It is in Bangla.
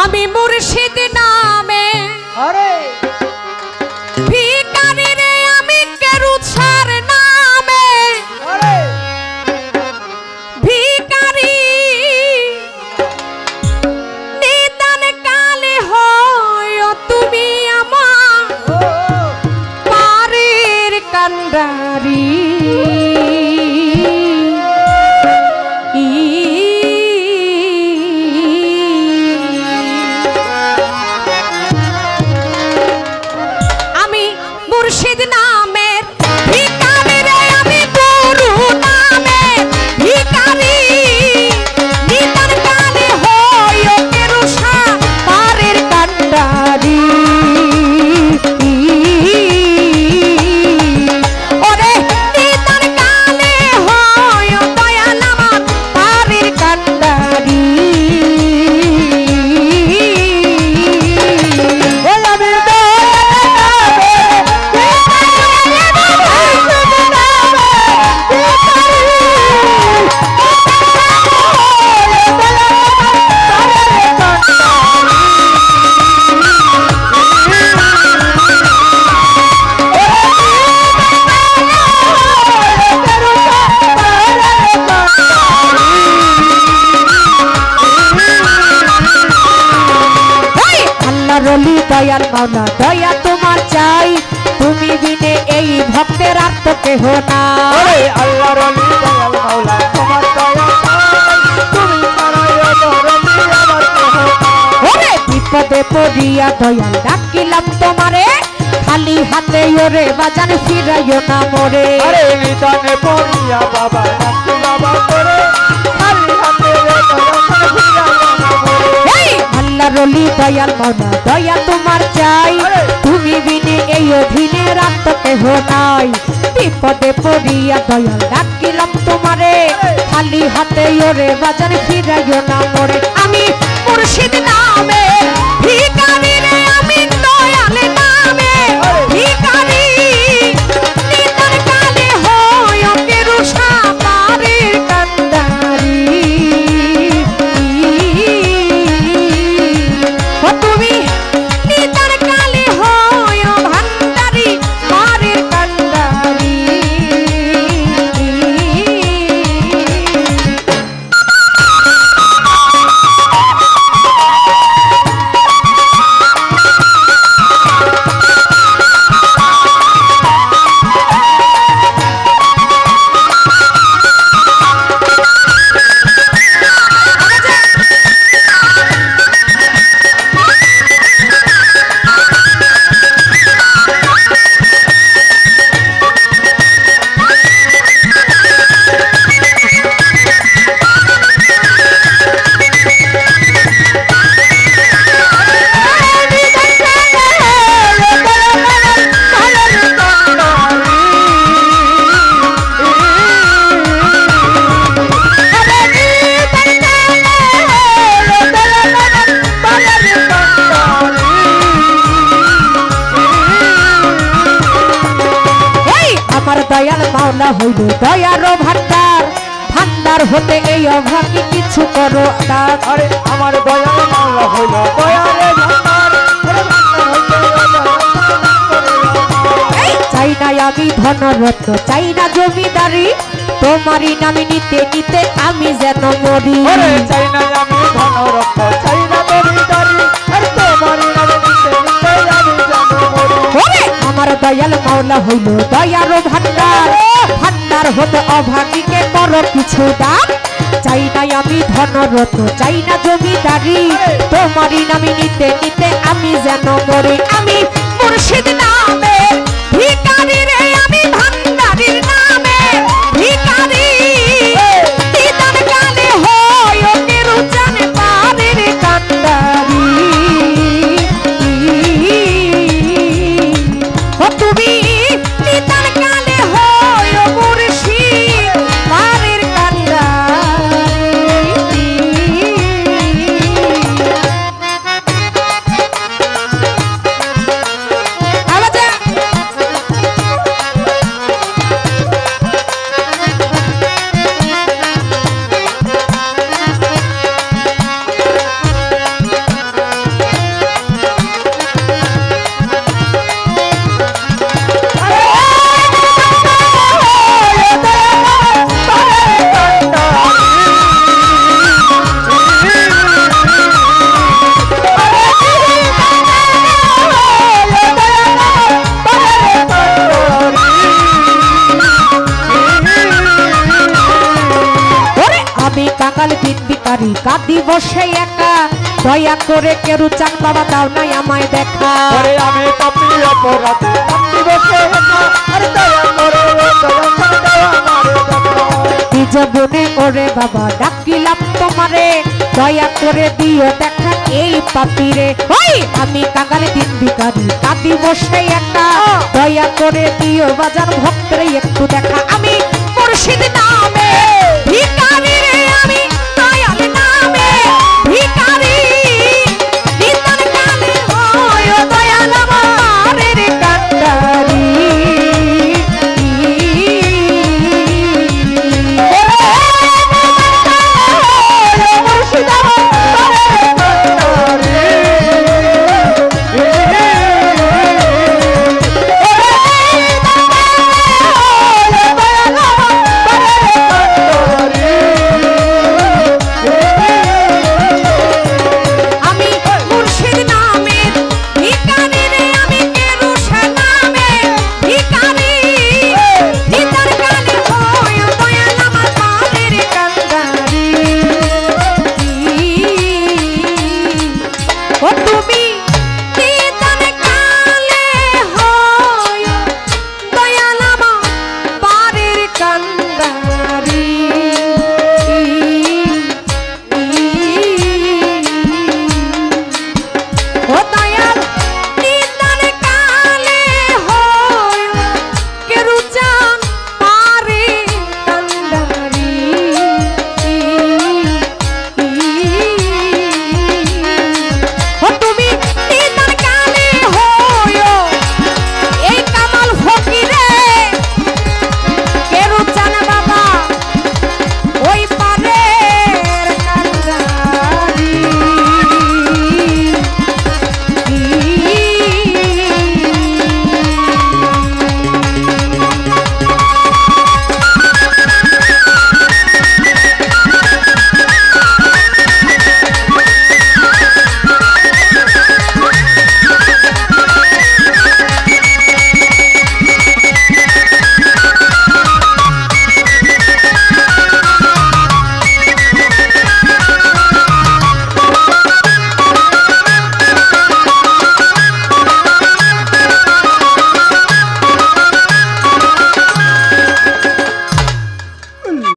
আমি মুর্শিদ নামে আরে ভিখারি রে আমি কেরুছার নামে আরে ভিখারি নিদান কালে হয় তুমি আমার পারের কান্ডারি মুর্শিদ নামের ভিখারি রে আমি গুরু নামের ভিখারি নিদান কালে হয় কেরুষা পারের কান্ডারি ওরে নিদান কালে হয় দয়াল আমার পারের কান্ডারি দয়াল মাওলা দয়া তোমার চাই তুমি বিনে এই ভক্তের আর তো কেহ নাই আল্লাহর ওলি দয়াল মাওলা তোমার দয়া তুমি ছাড়াই অধরণী আমার কেহ নাই। ওরে বিপদে পড়িয়া দয়াল ডাকিলাম তোমারে খালি হাতে ওরে বাজান ফিরাইও না মোরে আরে নিদানে পড়িয়া বাবা নাকি বাবা করে খালি হাতে আল্লাহর ওলি দয়াল মাওলা দয়া তোমার চাই তুমি বিনে এই অধীনে রাত তো কেহ নাই বিপদে পড়িয়া দয়াল ডাকিলাম তোমারে খালি হাতে ওরে বাজার ফিরাইও না মোরে আমি মুর্শিদ নামে ভিখারি রে আমি দয়াল নামে ভিখারি নিদান কালে হয় কেরুষা পারের কান্ডারি তুমি নিদান কালে হয় ভান্ডারি পারের কান্ডারি দয়াল মাওলা হইল দয়ার ভান্ডার ভান্ডার হতে এই অভাগী কিছু করো দান আরে আমার দয়াল মাওলা হইল দয়ারে ভান্ডার চাই না আমি ধনরত্ন চাই না জমিদারি তোমারই নামে নিতে নিতে আমি যেন মরি চাই না আমি ধনরত্ন চাই না জমিদারি আর তোমারই নামে নিতে নিতে আমি যেন মরি আমার দয়াল মাওলা হইল দয়ার ভান্ডার ভান্ডার হতে অভাগীকে করো কিছু দান চাই না আমি ধনরত্ন চাই না জমিদারি তোমারই নামে নিতে নিতে আমি যেন মরি আমি মুর্শিদ নামে ভিখারি রে আমি ভান্ডারির নামে ভিখারি নিদান কালে হয় কেরুচান পারের কান্ডারি তুমি নিদান কালে হয় মুর্শিদ পারের কান্ডারি আওয়াজ কাঁদি বসে একা দয়া করে কেরু চান বাবা দাও নাই আমায় দেখা ওরে আমি পাপী অপরাধী কান্দি বসে একা আরে দয়া করে দয়া করে দাও আমারে দেখা নিজ বনে ওরে বাবা ডাকিলাম তোমারে দয়া করে দিও দেখা এই পাপিরে ওই আমি কাঙাল দিন ভিখারি কাঁদি বসে একা দয়া করে দিও বাজার ভক্তরে একটু দেখা আমি মুর্শিদ নামে